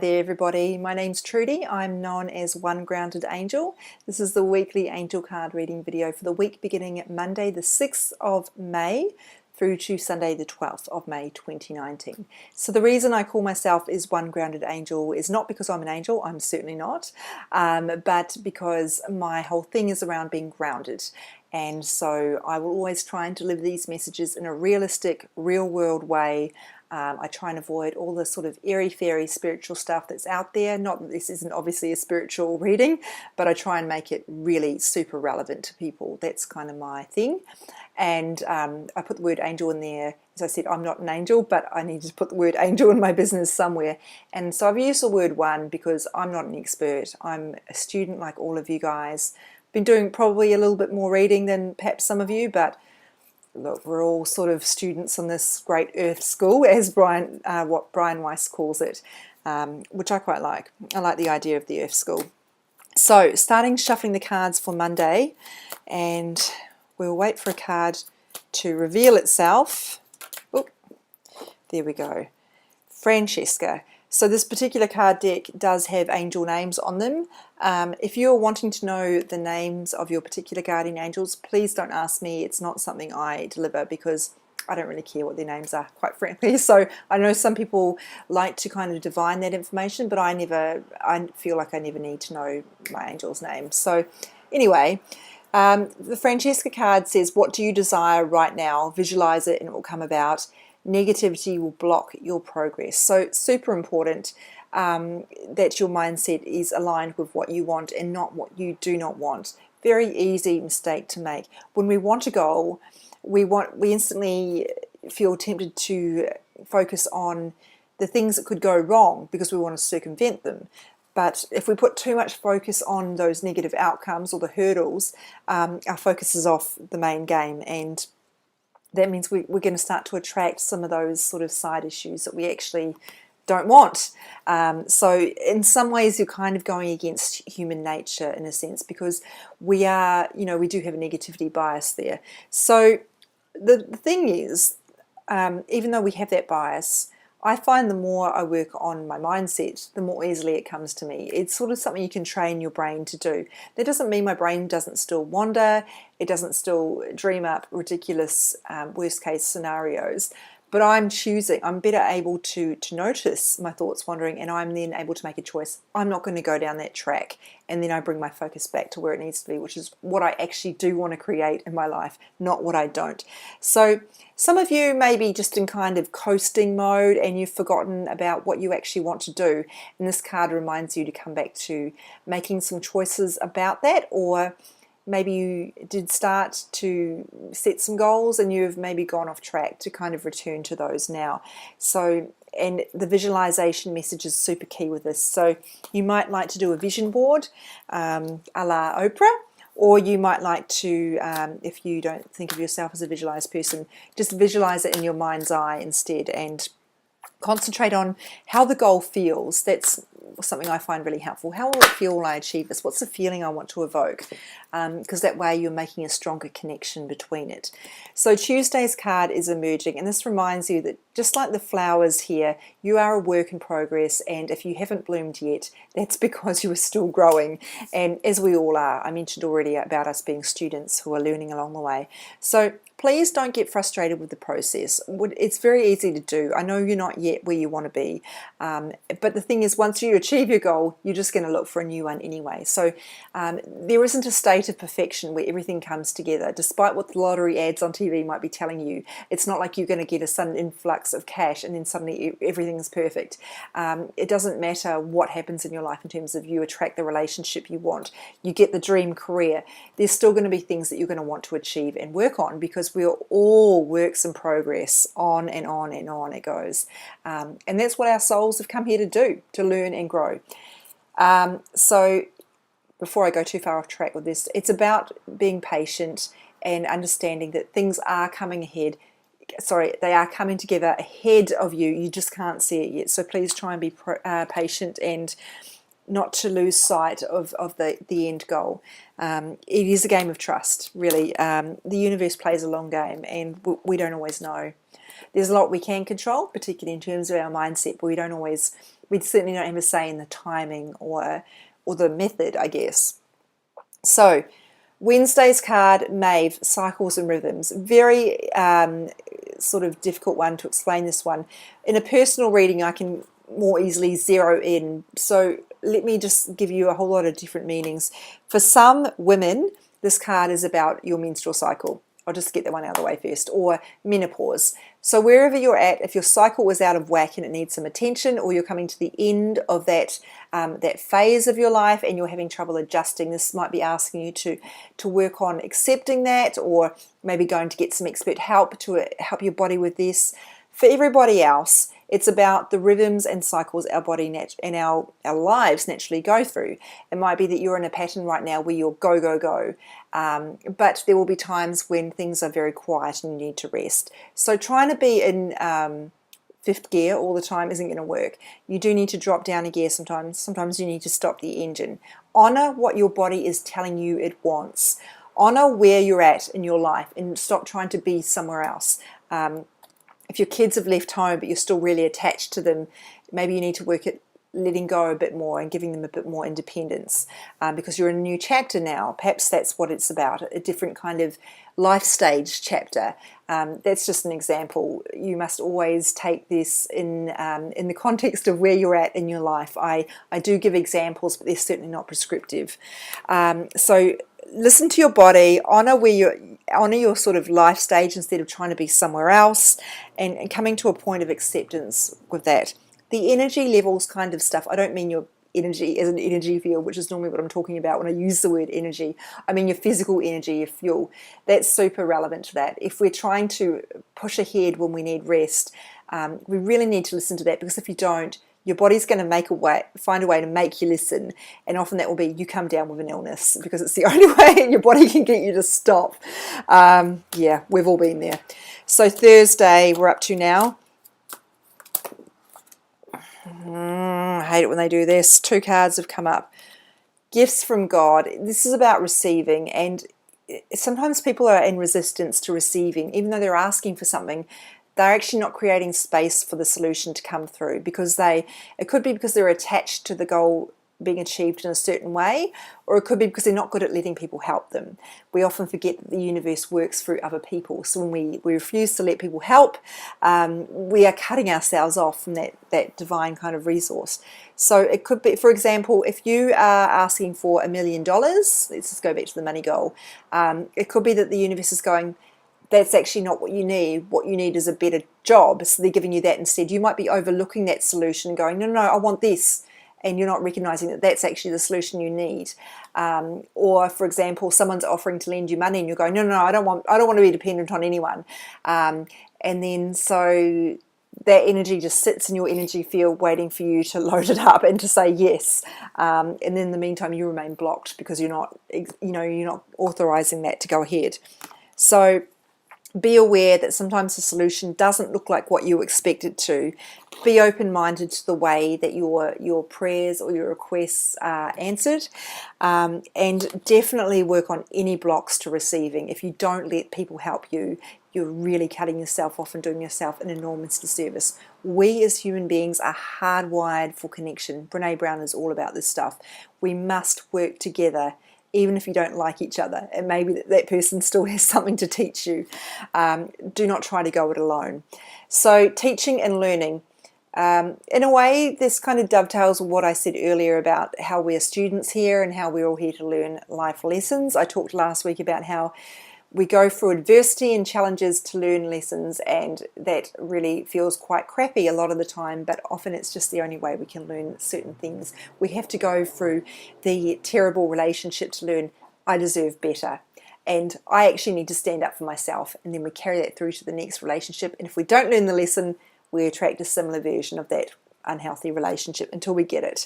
there everybody, my name's Trudy. I'm known as One Grounded Angel. This is the weekly angel card reading video for the week beginning Monday the 6th of May through to Sunday the 12th of May 2019. So the reason I call myself is One Grounded Angel is not because I'm an angel, I'm certainly not, but because my whole thing is around being grounded. And so I will always try and deliver these messages in a realistic, real world way. I try and avoid all the sort of airy-fairy spiritual stuff that's out there. Not that this isn't obviously a spiritual reading, but I try and make it really super relevant to people. That's kind of my thing. And I put the word angel in there. As I said, I'm not an angel, but I need to put the word angel in my business somewhere. And so I've used the word one because I'm not an expert. I'm a student like all of you guys. Been doing probably a little bit more reading than perhaps some of you, but look, we're all sort of students in this great earth school, as what Brian Weiss calls it, which I quite like. I like the idea of the earth school. So starting shuffling the cards for Monday, and we'll wait for a card to reveal itself. Oh, there we go. Francesca. So this particular card deck does have angel names on them. If you're wanting to know the names of your particular guardian angels, please don't ask me. It's not something I deliver because I don't really care what their names are, quite frankly. So I know some people like to kind of divine that information, but I feel like I never need to know my angel's name. So anyway, the Francesca card says, what do you desire right now? Visualize it and it will come about. Negativity will block your progress. So super important that your mindset is aligned with what you want and not what you do not want. Very easy mistake to make. When we want a goal, we instantly feel tempted to focus on the things that could go wrong because we want to circumvent them. But if we put too much focus on those negative outcomes or the hurdles, our focus is off the main game, and that means we're going to start to attract some of those sort of side issues that we actually don't want. So in some ways you're kind of going against human nature in a sense, because we do have a negativity bias there. So the thing is, even though we have that bias, I find the more I work on my mindset, the more easily it comes to me. It's sort of something you can train your brain to do. That doesn't mean my brain doesn't still wander, it doesn't still dream up ridiculous worst case scenarios, but I'm better able to notice my thoughts wandering, and I'm then able to make a choice. I'm not going to go down that track, and then I bring my focus back to where it needs to be, which is what I actually do want to create in my life, not what I don't. So some of you may be just in kind of coasting mode and you've forgotten about what you actually want to do, and this card reminds you to come back to making some choices about that. Or maybe you did start to set some goals and you've maybe gone off track, to kind of return to those now. So, and the visualization message is super key with this. So you might like to do a vision board a la Oprah, or you might like to, if you don't think of yourself as a visualized person, just visualize it in your mind's eye instead and concentrate on how the goal feels. That's something I find really helpful. How will it feel when I achieve this? What's the feeling I want to evoke? Because that way you're making a stronger connection between it. So Tuesday's card is emerging, and this reminds you that just like the flowers here, you are a work in progress, and if you haven't bloomed yet, that's because you are still growing, and as we all are. I mentioned already about us being students who are learning along the way. So please don't get frustrated with the process. It's very easy to do. I know you're not yet where you want to be, but the thing is, once you achieve your goal, you're just going to look for a new one anyway. So there isn't a state of perfection where everything comes together. Despite what the lottery ads on TV might be telling you, it's not like you're going to get a sudden influx of cash and then suddenly everything's perfect. It doesn't matter what happens in your life in terms of you attract the relationship you want, you get the dream career. There's still going to be things that you're going to want to achieve and work on, because we're all works in progress. On and on and on it goes. And that's what our souls have come here to do, to learn and grow. So before I go too far off track with this, it's about being patient and understanding that things are coming ahead. Sorry, they are coming together ahead of you. You just can't see it yet. So please try and be patient and not to lose sight of the end goal. It is a game of trust, really. The universe plays a long game, and we don't always know. There's a lot we can control, particularly in terms of our mindset, but we we certainly don't have a say in the timing or the method, I guess. So Wednesday's card, Maeve, cycles and rhythms. Very sort of difficult one to explain this one. In a personal reading, I can more easily zero in. So let me just give you a whole lot of different meanings. For some women, this card is about your menstrual cycle. I'll just get that one out of the way first, or menopause. So wherever you're at, if your cycle is out of whack and it needs some attention, or you're coming to the end of that that phase of your life and you're having trouble adjusting, this might be asking you to work on accepting that, or maybe going to get some expert help to help your body with this. For everybody else, it's about the rhythms and cycles our body and our lives naturally go through. It might be that you're in a pattern right now where you're go, go, go. But there will be times when things are very quiet and you need to rest. So trying to be in fifth gear all the time isn't going to work. You do need to drop down a gear sometimes. Sometimes you need to stop the engine. Honor what your body is telling you it wants. Honor where you're at in your life and stop trying to be somewhere else. If your kids have left home but you're still really attached to them, maybe you need to work at letting go a bit more and giving them a bit more independence, because you're in a new chapter now. Perhaps that's what it's about, a different kind of life stage chapter. That's just an example. You must always take this in the context of where you're at in your life. I do give examples, but they're certainly not prescriptive. So listen to your body, honor your sort of life stage instead of trying to be somewhere else, and coming to a point of acceptance with that. The energy levels kind of stuff, I don't mean your energy as an energy field, which is normally what I'm talking about when I use the word energy. I mean your physical energy, your fuel. That's super relevant to that. If we're trying to push ahead when we need rest, we really need to listen to that, because if you don't, your body's going to find a way to make you listen, and often that will be you come down with an illness, because it's the only way your body can get you to stop. Yeah, we've all been there. So Thursday, we're up to now. I hate it when they do this. 2 cards have come up. Gifts from God. This is about receiving, and sometimes people are in resistance to receiving, even though they're asking for something. They're actually not creating space for the solution to come through, because it could be because they're attached to the goal being achieved in a certain way, or it could be because they're not good at letting people help them. We often forget that the universe works through other people. So when we refuse to let people help, we are cutting ourselves off from that divine kind of resource. So it could be, for example, if you are asking for $1 million, let's just go back to the money goal. It could be that the universe is going, that's actually not what you need. What you need is a better job. So they're giving you that instead. You might be overlooking that solution and going, no, I want this. And you're not recognizing that that's actually the solution you need. Or, for example, someone's offering to lend you money and you're going, no, I don't want to be dependent on anyone. And then so that energy just sits in your energy field waiting for you to load it up and to say yes. And then in the meantime, you remain blocked because you're not authorizing that to go ahead. So be aware that sometimes the solution doesn't look like what you expect it to. Be open-minded to the way that your prayers or your requests are answered, and definitely work on any blocks to receiving. If you don't let people help you, you're really cutting yourself off and doing yourself an enormous disservice. We as human beings are hardwired for connection. Brene Brown is all about this stuff. We must work together, even if you don't like each other, and maybe that person still has something to teach you. Do not try to go it alone. So teaching and learning. In a way, this kind of dovetails with what I said earlier about how we're students here and how we're all here to learn life lessons. I talked last week about how we go through adversity and challenges to learn lessons, and that really feels quite crappy a lot of the time, but often it's just the only way we can learn certain things. We have to go through the terrible relationship to learn, I deserve better, and I actually need to stand up for myself, and then we carry that through to the next relationship, and if we don't learn the lesson, we attract a similar version of that unhealthy relationship until we get it.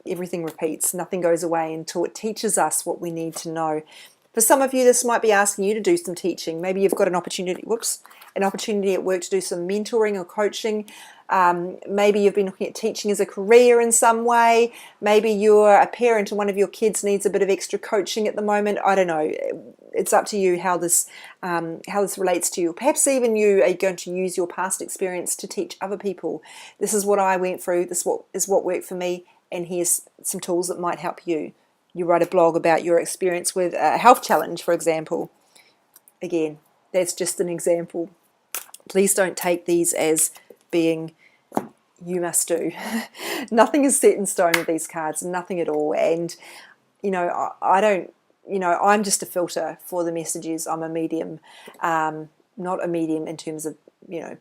Everything repeats, nothing goes away until it teaches us what we need to know. For some of you, this might be asking you to do some teaching. Maybe you've got an opportunity, an opportunity at work to do some mentoring or coaching. Maybe you've been looking at teaching as a career in some way. Maybe you're a parent and one of your kids needs a bit of extra coaching at the moment. I don't know. It's up to you how this relates to you. Perhaps even you are going to use your past experience to teach other people. This is what I went through. This is what worked for me. And here's some tools that might help you. You write a blog about your experience with a health challenge, for example. Again, that's just an example. Please don't take these as being you must do. Nothing is set in stone with these cards, nothing at all. And, I don't, I'm just a filter for the messages. I'm a medium, not a medium in terms of,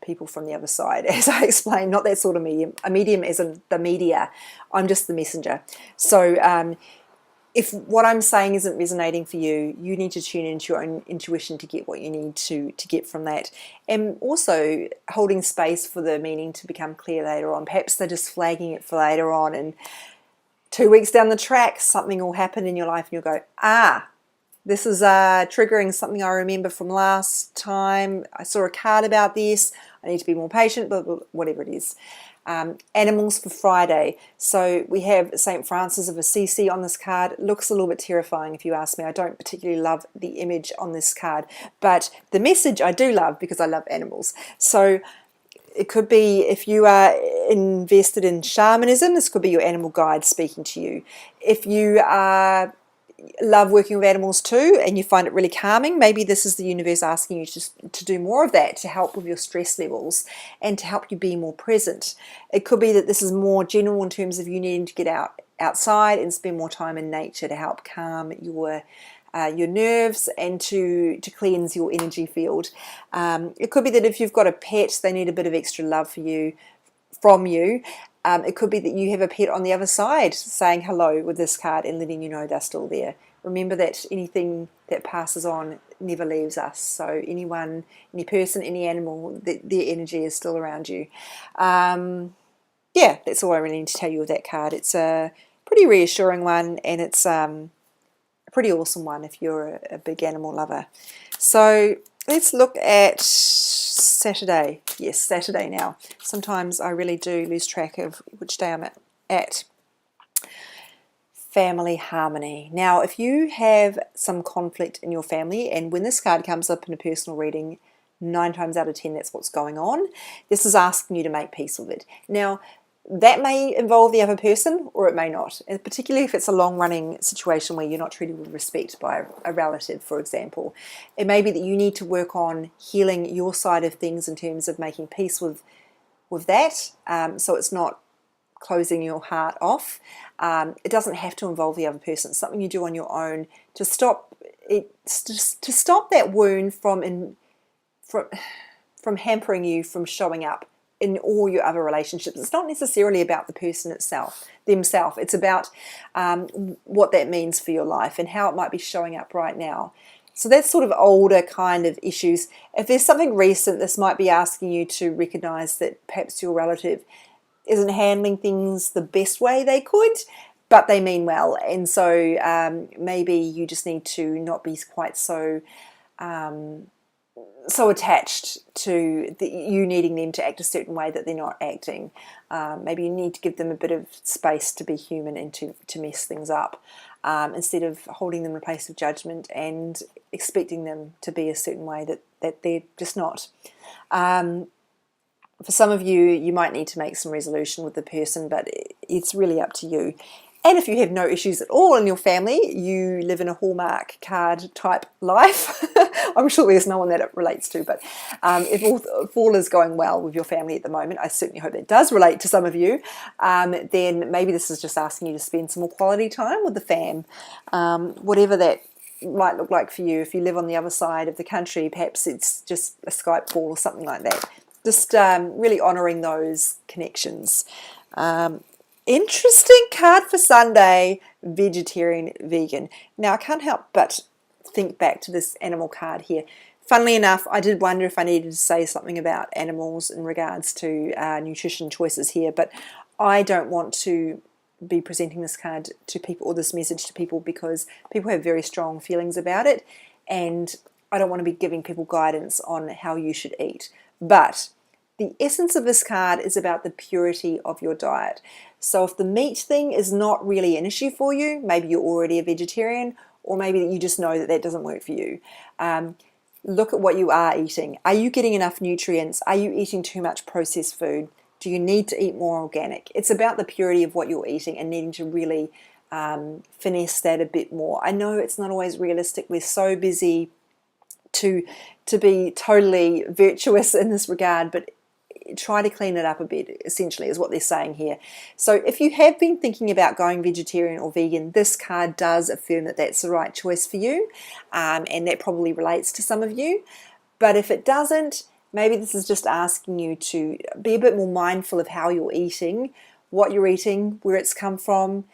people from the other side, as I explained, not that sort of medium. A medium is the media. I'm just the messenger. So if what I'm saying isn't resonating for you, you need to tune into your own intuition to get what you need to get from that. And also holding space for the meaning to become clear later on. Perhaps they're just flagging it for later on, and 2 weeks down the track, something will happen in your life and you'll go, this is triggering something I remember from last time. I saw a card about this. I need to be more patient, blah, blah, whatever it is. Animals for Friday. So we have St. Francis of Assisi on this card. It looks a little bit terrifying if you ask me. I don't particularly love the image on this card, but the message I do love because I love animals. So it could be, if you are invested in shamanism, this could be your animal guide speaking to you. If you love working with animals too and you find it really calming, maybe this is the universe asking you to do more of that to help with your stress levels and to help you be more present. It could be that this is more general in terms of you needing to get outside and spend more time in nature to help calm your nerves and to cleanse your energy field. It could be that if you've got a pet, they need a bit of extra love from you. It could be that you have a pet on the other side saying hello with this card and letting you know they're still there. Remember that anything that passes on never leaves us. So anyone, any person, any animal, their energy is still around you. That's all I really need to tell you with that card. It's a pretty reassuring one, and it's a pretty awesome one if you're a big animal lover. So let's look at Saturday. Yes, Saturday now. Sometimes I really do lose track of which day I'm at. Family harmony. Now, if you have some conflict in your family, and when this card comes up in a personal reading, 9 times out of 10 that's what's going on. This is asking you to make peace with it. Now, that may involve the other person or it may not, and particularly if it's a long-running situation where you're not treated with respect by a relative, for example. It may be that you need to work on healing your side of things in terms of making peace with that, so it's not closing your heart off. It doesn't have to involve the other person. It's something you do on your own to stop it, to stop that wound from hampering you from showing up in all your other relationships. It's not necessarily about the person themselves. It's about what that means for your life and how it might be showing up right now. So that's sort of older kind of issues. If there's something recent, this might be asking you to recognize that perhaps your relative isn't handling things the best way they could, but they mean well. And so maybe you just need to not be quite so attached to you needing them to act a certain way that they're not acting. Maybe you need to give them a bit of space to be human and to mess things up, instead of holding them in a place of judgment and expecting them to be a certain way that they're just not. For some of you, you might need to make some resolution with the person, but it's really up to you. And if you have no issues at all in your family, you live in a Hallmark card type life. I'm sure there's no one that it relates to, but if all is going well with your family at the moment, I certainly hope that does relate to some of you, then maybe this is just asking you to spend some more quality time with the fam. Whatever that might look like for you. If you live on the other side of the country, perhaps it's just a Skype call or something like that. Just really honouring those connections. Interesting card for Sunday, vegetarian, vegan. Now, I can't help but think back to this animal card here. Funnily enough, I did wonder if I needed to say something about animals in regards to nutrition choices here, but I don't want to be presenting this card to people or this message to people because people have very strong feelings about it, and I don't want to be giving people guidance on how you should eat. But the essence of this card is about the purity of your diet. So if the meat thing is not really an issue for you, maybe you're already a vegetarian, or maybe you just know that that doesn't work for you. Look at what you are eating. Are you getting enough nutrients? Are you eating too much processed food? Do you need to eat more organic? It's about the purity of what you're eating and needing to really finesse that a bit more. I know it's not always realistic. We're so busy to be totally virtuous in this regard, but try to clean it up a bit, essentially, is what they're saying here. So if you have been thinking about going vegetarian or vegan, this card does affirm that that's the right choice for you, and that probably relates to some of you. But if it doesn't, maybe this is just asking you to be a bit more mindful of how you're eating, what you're eating, where it's come from.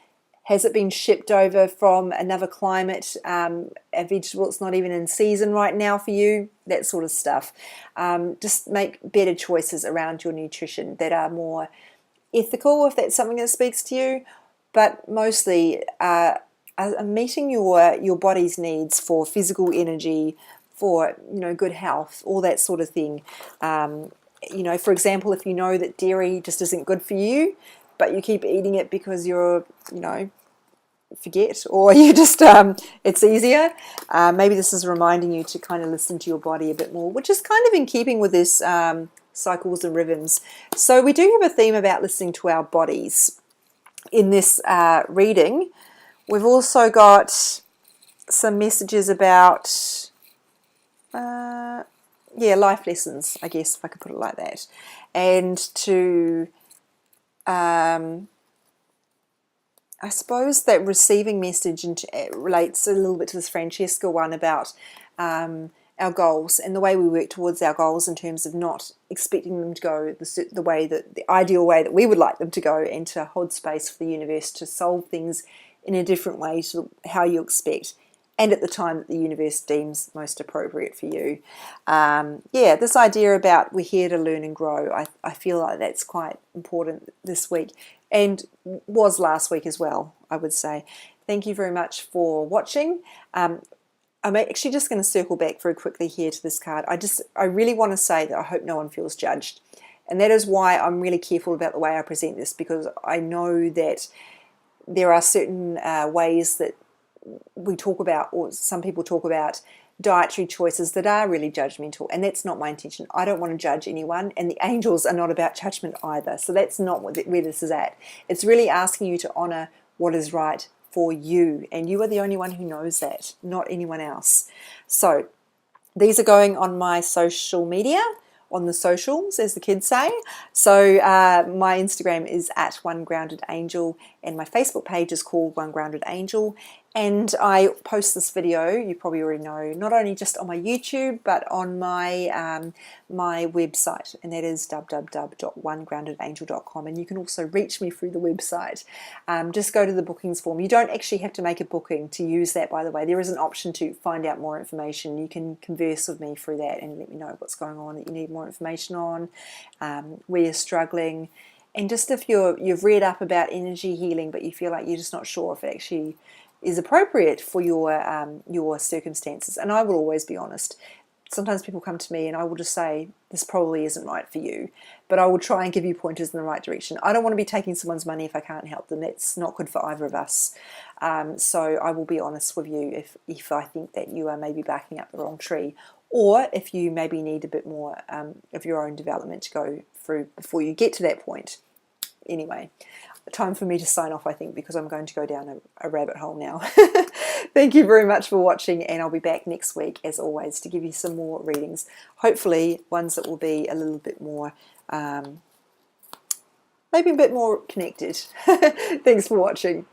Has it been shipped over from another climate, a vegetable that's not even in season right now for you? That sort of stuff. Just make better choices around your nutrition that are more ethical, if that's something that speaks to you, but mostly meeting your body's needs for physical energy, for good health, all that sort of thing. For example, if you know that dairy just isn't good for you, but you keep eating it because you're, forget, or you just, it's easier. Maybe this is reminding you to kind of listen to your body a bit more, which is kind of in keeping with this cycles and rhythms. So we do have a theme about listening to our bodies in this reading. We've also got some messages about, life lessons, I guess, if I could put it like that. And to... I suppose that receiving message relates a little bit to this Francesca one about our goals and the way we work towards our goals in terms of not expecting them to go the ideal way that we would like them to go, and to hold space for the universe to solve things in a different way to how you expect and at the time that the universe deems most appropriate for you. This idea about we're here to learn and grow, I feel like that's quite important this week, and was last week as well, I would say. Thank you very much for watching. I'm actually just going to circle back very quickly here to this card. I really want to say that I hope no one feels judged. And that is why I'm really careful about the way I present this, because I know that there are certain ways that we talk about, or some people talk about, dietary choices that are really judgmental, and that's not my intention. I don't want to judge anyone, and the angels are not about judgment either, so that's not where this is at. It's really asking you to honor what is right for you, and you are the only one who knows that, not anyone else. So these are going on my social media, on the socials, as the kids say. So my Instagram is at @OneGroundedAngel, and my Facebook page is called One Grounded Angel. And I post this video, you probably already know, not only just on my YouTube, but on my my website, and that is www.onegroundedangel.com. And you can also reach me through the website. Just go to the bookings form. You don't actually have to make a booking to use that, by the way. There is an option to find out more information. You can converse with me through that and let me know what's going on that you need more information on, where you're struggling. And just if you've read up about energy healing, but you feel like you're just not sure if it actually is appropriate for your circumstances. And I will always be honest. Sometimes people come to me and I will just say, this probably isn't right for you, but I will try and give you pointers in the right direction. I don't want to be taking someone's money if I can't help them. That's not good for either of us. So I will be honest with you if I think that you are maybe backing up the wrong tree, or if you maybe need a bit more of your own development to go through before you get to that point. Anyway, time for me to sign off, I think, because I'm going to go down a rabbit hole now. Thank you very much for watching, and I'll be back next week, as always, to give you some more readings. Hopefully ones that will be a little bit more, maybe a bit more connected. Thanks for watching.